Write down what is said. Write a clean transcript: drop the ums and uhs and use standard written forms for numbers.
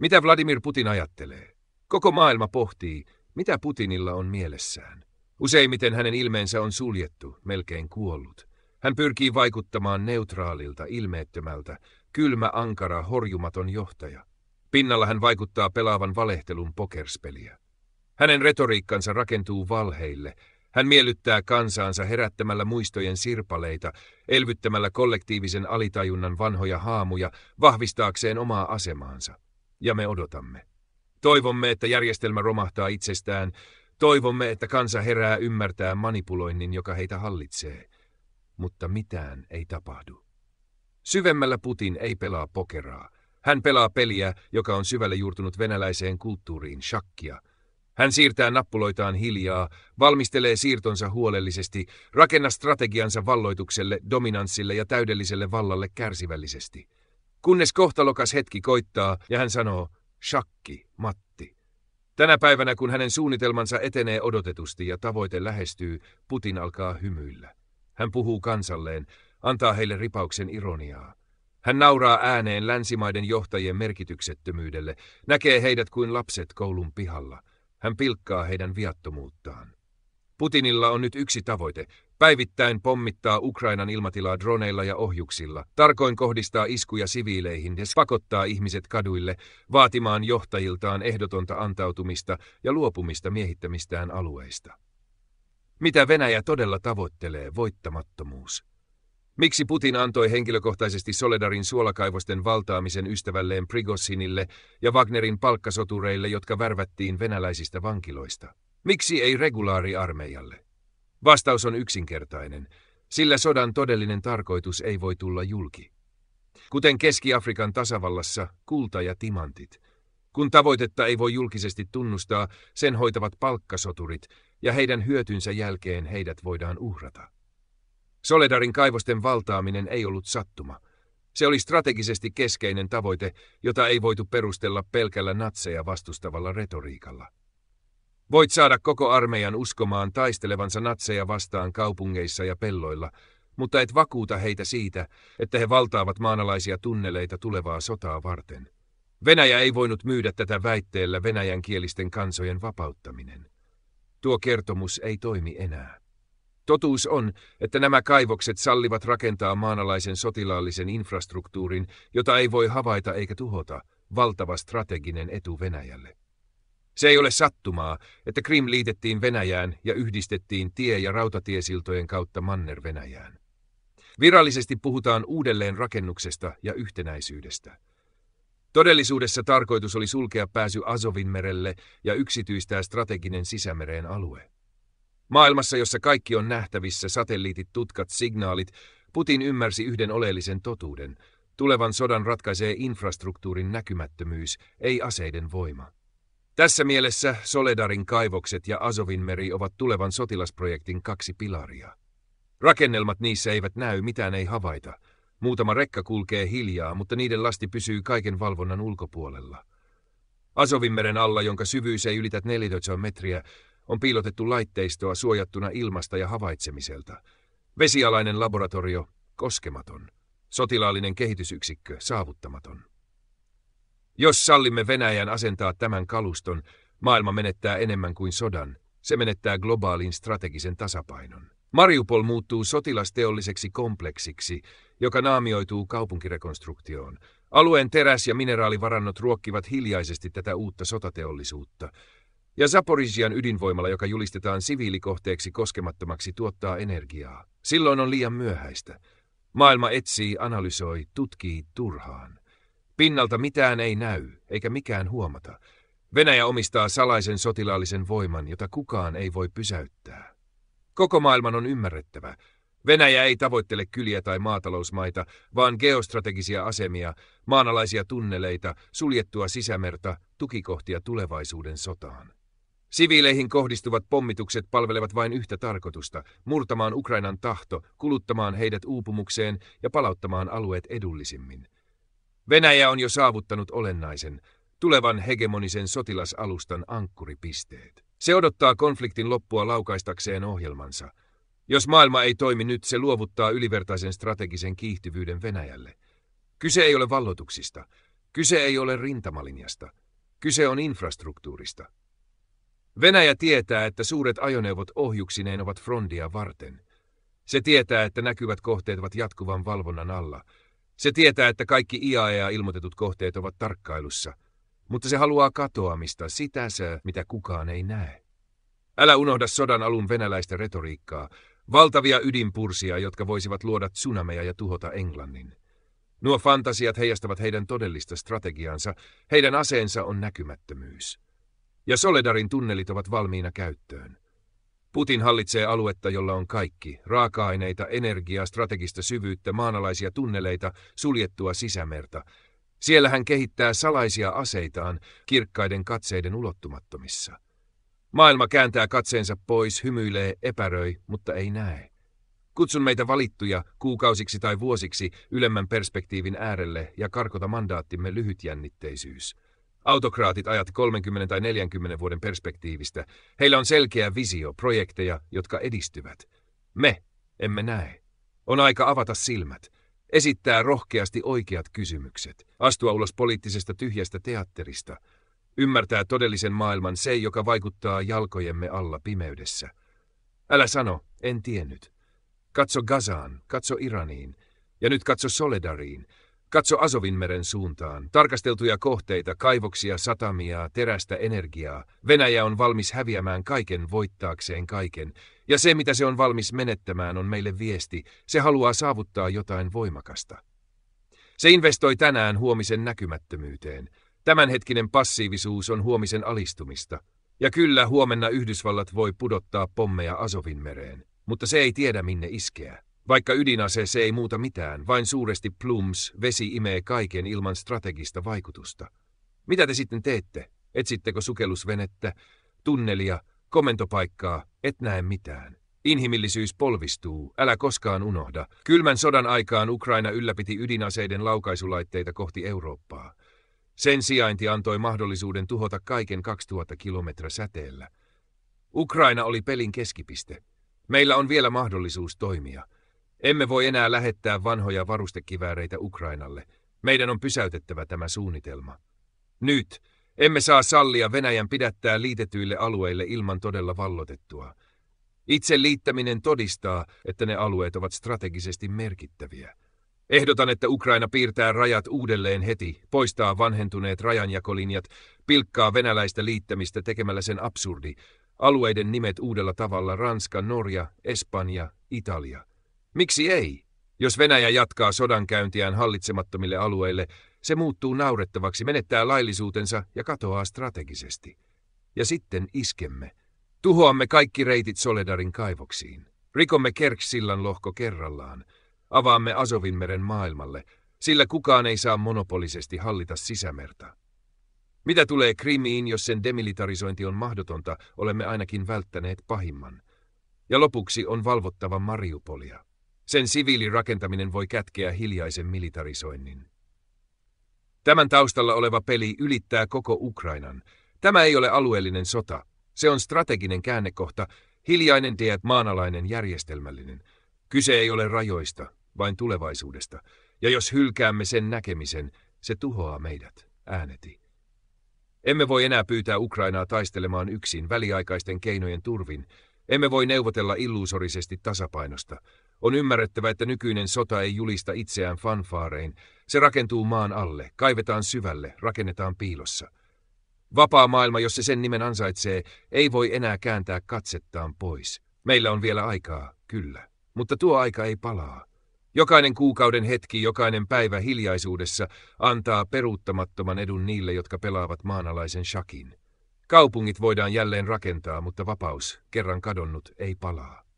Mitä Vladimir Putin ajattelee? Koko maailma pohtii, mitä Putinilla on mielessään. Useimmiten hänen ilmeensä on suljettu, melkein kuollut. Hän pyrkii vaikuttamaan neutraalilta, ilmeettömältä, kylmä, ankara, horjumaton johtaja. Pinnalla hän vaikuttaa pelaavan valehtelun pokerspeliä. Hänen retoriikkansa rakentuu valheille. Hän miellyttää kansaansa herättämällä muistojen sirpaleita, elvyttämällä kollektiivisen alitajunnan vanhoja haamuja, vahvistaakseen omaa asemaansa. Ja me odotamme. Toivomme, että järjestelmä romahtaa itsestään. Toivomme, että kansa herää ymmärtää manipuloinnin, joka heitä hallitsee. Mutta mitään ei tapahdu. Syvemmällä Putin ei pelaa pokeraa. Hän pelaa peliä, joka on syvälle juurtunut venäläiseen kulttuuriin, shakkia. Hän siirtää nappuloitaan hiljaa, valmistelee siirtonsa huolellisesti, rakenna strategiansa valloitukselle, dominanssille ja täydelliselle vallalle kärsivällisesti. Kunnes kohtalokas hetki koittaa ja hän sanoo, shakki, Matti. Tänä päivänä, kun hänen suunnitelmansa etenee odotetusti ja tavoite lähestyy, Putin alkaa hymyillä. Hän puhuu kansalleen, antaa heille ripauksen ironiaa. Hän nauraa ääneen länsimaiden johtajien merkityksettömyydelle, näkee heidät kuin lapset koulun pihalla. Hän pilkkaa heidän viattomuuttaan. Putinilla on nyt yksi tavoite, päivittäin pommittaa Ukrainan ilmatilaa droneilla ja ohjuksilla, tarkoin kohdistaa iskuja siviileihin ja pakottaa ihmiset kaduille, vaatimaan johtajiltaan ehdotonta antautumista ja luopumista miehittämistään alueista. Mitä Venäjä todella tavoittelee, voittamattomuus? Miksi Putin antoi henkilökohtaisesti Soledarin suolakaivosten valtaamisen ystävälleen Prigozhinille ja Wagnerin palkkasotureille, jotka värvättiin venäläisistä vankiloista? Miksi ei regulaariarmeijalle? Vastaus on yksinkertainen, sillä sodan todellinen tarkoitus ei voi tulla julki. Kuten Keski-Afrikan tasavallassa, kulta ja timantit. Kun tavoitetta ei voi julkisesti tunnustaa, sen hoitavat palkkasoturit ja heidän hyötynsä jälkeen heidät voidaan uhrata. Soledarin kaivosten valtaaminen ei ollut sattuma. Se oli strategisesti keskeinen tavoite, jota ei voitu perustella pelkällä natseja vastustavalla retoriikalla. Voit saada koko armeijan uskomaan taistelevansa natseja vastaan kaupungeissa ja pelloilla, mutta et vakuuta heitä siitä, että he valtaavat maanalaisia tunneleita tulevaa sotaa varten. Venäjä ei voinut myydä tätä väitteellä venäjänkielisten kansojen vapauttaminen. Tuo kertomus ei toimi enää. Totuus on, että nämä kaivokset sallivat rakentaa maanalaisen sotilaallisen infrastruktuurin, jota ei voi havaita eikä tuhota, valtava strateginen etu Venäjälle. Se ei ole sattumaa, että Krim liitettiin Venäjään ja yhdistettiin tie- ja rautatiesiltojen kautta Manner-Venäjään. Virallisesti puhutaan uudelleenrakennuksesta ja yhtenäisyydestä. Todellisuudessa tarkoitus oli sulkea pääsy Azovinmerelle ja yksityistää strateginen sisämeren alue. Maailmassa, jossa kaikki on nähtävissä, satelliitit, tutkat, signaalit, Putin ymmärsi yhden oleellisen totuuden. Tulevan sodan ratkaisee infrastruktuurin näkymättömyys, ei aseiden voima. Tässä mielessä Soledarin kaivokset ja Azovinmeri ovat tulevan sotilasprojektin kaksi pilaria. Rakennelmat niissä eivät näy, mitään ei havaita. Muutama rekka kulkee hiljaa, mutta niiden lasti pysyy kaiken valvonnan ulkopuolella. Azovinmeren alla, jonka syvyys ei ylitä 14 metriä, on piilotettu laitteistoa suojattuna ilmasta ja havaitsemiselta. Vesialainen laboratorio, koskematon. Sotilaallinen kehitysyksikkö, saavuttamaton. Jos sallimme Venäjän asentaa tämän kaluston, maailma menettää enemmän kuin sodan. Se menettää globaalin strategisen tasapainon. Mariupol muuttuu sotilasteolliseksi kompleksiksi, joka naamioituu kaupunkirekonstruktioon. Alueen teräs- ja mineraalivarannot ruokkivat hiljaisesti tätä uutta sotateollisuutta. Ja Zaporizhian ydinvoimala, joka julistetaan siviilikohteeksi koskemattomaksi, tuottaa energiaa. Silloin on liian myöhäistä. Maailma etsii, analysoi, tutkii turhaan. Pinnalta mitään ei näy, eikä mikään huomata. Venäjä omistaa salaisen sotilaallisen voiman, jota kukaan ei voi pysäyttää. Koko maailman on ymmärrettävä. Venäjä ei tavoittele kyliä tai maatalousmaita, vaan geostrategisia asemia, maanalaisia tunneleita, suljettua sisämerta, tukikohtia tulevaisuuden sotaan. Siviileihin kohdistuvat pommitukset palvelevat vain yhtä tarkoitusta, murtamaan Ukrainan tahto, kuluttamaan heidät uupumukseen ja palauttamaan alueet edullisimmin. Venäjä on jo saavuttanut olennaisen, tulevan hegemonisen sotilasalustan ankkuripisteet. Se odottaa konfliktin loppua laukaistakseen ohjelmansa. Jos maailma ei toimi nyt, se luovuttaa ylivertaisen strategisen kiihtyvyyden Venäjälle. Kyse ei ole valloituksista. Kyse ei ole rintamalinjasta. Kyse on infrastruktuurista. Venäjä tietää, että suuret ajoneuvot ohjuksineen ovat frondia varten. Se tietää, että näkyvät kohteet ovat jatkuvan valvonnan alla. Se tietää, että kaikki IAEA-ilmoitetut kohteet ovat tarkkailussa. Mutta se haluaa katoamista, sitä mitä kukaan ei näe. Älä unohda sodan alun venäläistä retoriikkaa, valtavia ydinpursia, jotka voisivat luoda tsunameja ja tuhota Englannin. Nuo fantasiat heijastavat heidän todellista strategiansa, heidän aseensa on näkymättömyys. Ja Soledarin tunnelit ovat valmiina käyttöön. Putin hallitsee aluetta, jolla on kaikki, raaka-aineita, energiaa, strategista syvyyttä, maanalaisia tunneleita, suljettua sisämerta. Siellä hän kehittää salaisia aseitaan kirkkaiden katseiden ulottumattomissa. Maailma kääntää katseensa pois, hymyilee, epäröi, mutta ei näe. Kutsun meitä valittuja kuukausiksi tai vuosiksi ylemmän perspektiivin äärelle ja karkota mandaattimme lyhytjännitteisyys. Autokraatit ajat 30 tai 40 vuoden perspektiivistä. Heillä on selkeä visio, projekteja, jotka edistyvät. Me emme näe. On aika avata silmät. Esittää rohkeasti oikeat kysymykset. Astua ulos poliittisesta tyhjästä teatterista. Ymmärtää todellisen maailman se, joka vaikuttaa jalkojemme alla pimeydessä. Älä sano, en tiennyt. Katso Gazaan, katso Iraniin. Ja nyt katso Soledariin. Katso Azovinmeren suuntaan. Tarkasteltuja kohteita, kaivoksia, satamia, terästä, energiaa. Venäjä on valmis häviämään kaiken voittaakseen kaiken. Ja se, mitä se on valmis menettämään, on meille viesti. Se haluaa saavuttaa jotain voimakasta. Se investoi tänään huomisen näkymättömyyteen. Tämänhetkinen passiivisuus on huomisen alistumista. Ja kyllä, huomenna Yhdysvallat voi pudottaa pommeja Azovinmereen. Mutta se ei tiedä, minne iskeä. Vaikka ydinase se ei muuta mitään, vain suuresti plums, vesi imee kaiken ilman strategista vaikutusta. Mitä te sitten teette? Etsittekö sukellusvenettä, tunnelia, komentopaikkaa? Et näe mitään. Inhimillisyys polvistuu, älä koskaan unohda. Kylmän sodan aikaan Ukraina ylläpiti ydinaseiden laukaisulaitteita kohti Eurooppaa. Sen sijainti antoi mahdollisuuden tuhota kaiken 2000 kilometriä säteellä. Ukraina oli pelin keskipiste. Meillä on vielä mahdollisuus toimia. Emme voi enää lähettää vanhoja varustekivääreitä Ukrainalle. Meidän on pysäytettävä tämä suunnitelma. Nyt emme saa sallia Venäjän pidättää liitetyille alueille ilman todella vallotettua. Itse liittäminen todistaa, että ne alueet ovat strategisesti merkittäviä. Ehdotan, että Ukraina piirtää rajat uudelleen heti, poistaa vanhentuneet rajanjakolinjat, pilkkaa venäläistä liittämistä tekemällä sen absurdi. Alueiden nimet uudella tavalla: Ranska, Norja, Espanja, Italia. Miksi ei? Jos Venäjä jatkaa sodankäyntiään hallitsemattomille alueille, se muuttuu naurettavaksi, menettää laillisuutensa ja katoaa strategisesti. Ja sitten iskemme. Tuhoamme kaikki reitit Soledarin kaivoksiin. Rikomme Kerch-sillan lohko kerrallaan. Avaamme Azovinmeren maailmalle, sillä kukaan ei saa monopoliisesti hallita sisämerta. Mitä tulee Krimiin, jos sen demilitarisointi on mahdotonta, olemme ainakin välttäneet pahimman. Ja lopuksi on valvottava Mariupolia. Sen siviilirakentaminen voi kätkeä hiljaisen militarisoinnin. Tämän taustalla oleva peli ylittää koko Ukrainan. Tämä ei ole alueellinen sota. Se on strateginen käännekohta, hiljainen maanalainen järjestelmällinen. Kyse ei ole rajoista, vain tulevaisuudesta. Ja jos hylkäämme sen näkemisen, se tuhoaa meidät, ääneti. Emme voi enää pyytää Ukrainaa taistelemaan yksin väliaikaisten keinojen turvin. Emme voi neuvotella illuusorisesti tasapainosta. On ymmärrettävä, että nykyinen sota ei julista itseään fanfaarein. Se rakentuu maan alle, kaivetaan syvälle, rakennetaan piilossa. Vapaa maailma, jos se sen nimen ansaitsee, ei voi enää kääntää katsettaan pois. Meillä on vielä aikaa, kyllä, mutta tuo aika ei palaa. Jokainen kuukauden hetki, jokainen päivä hiljaisuudessa antaa peruuttamattoman edun niille, jotka pelaavat maanalaisen shakin. Kaupungit voidaan jälleen rakentaa, mutta vapaus, kerran kadonnut, ei palaa.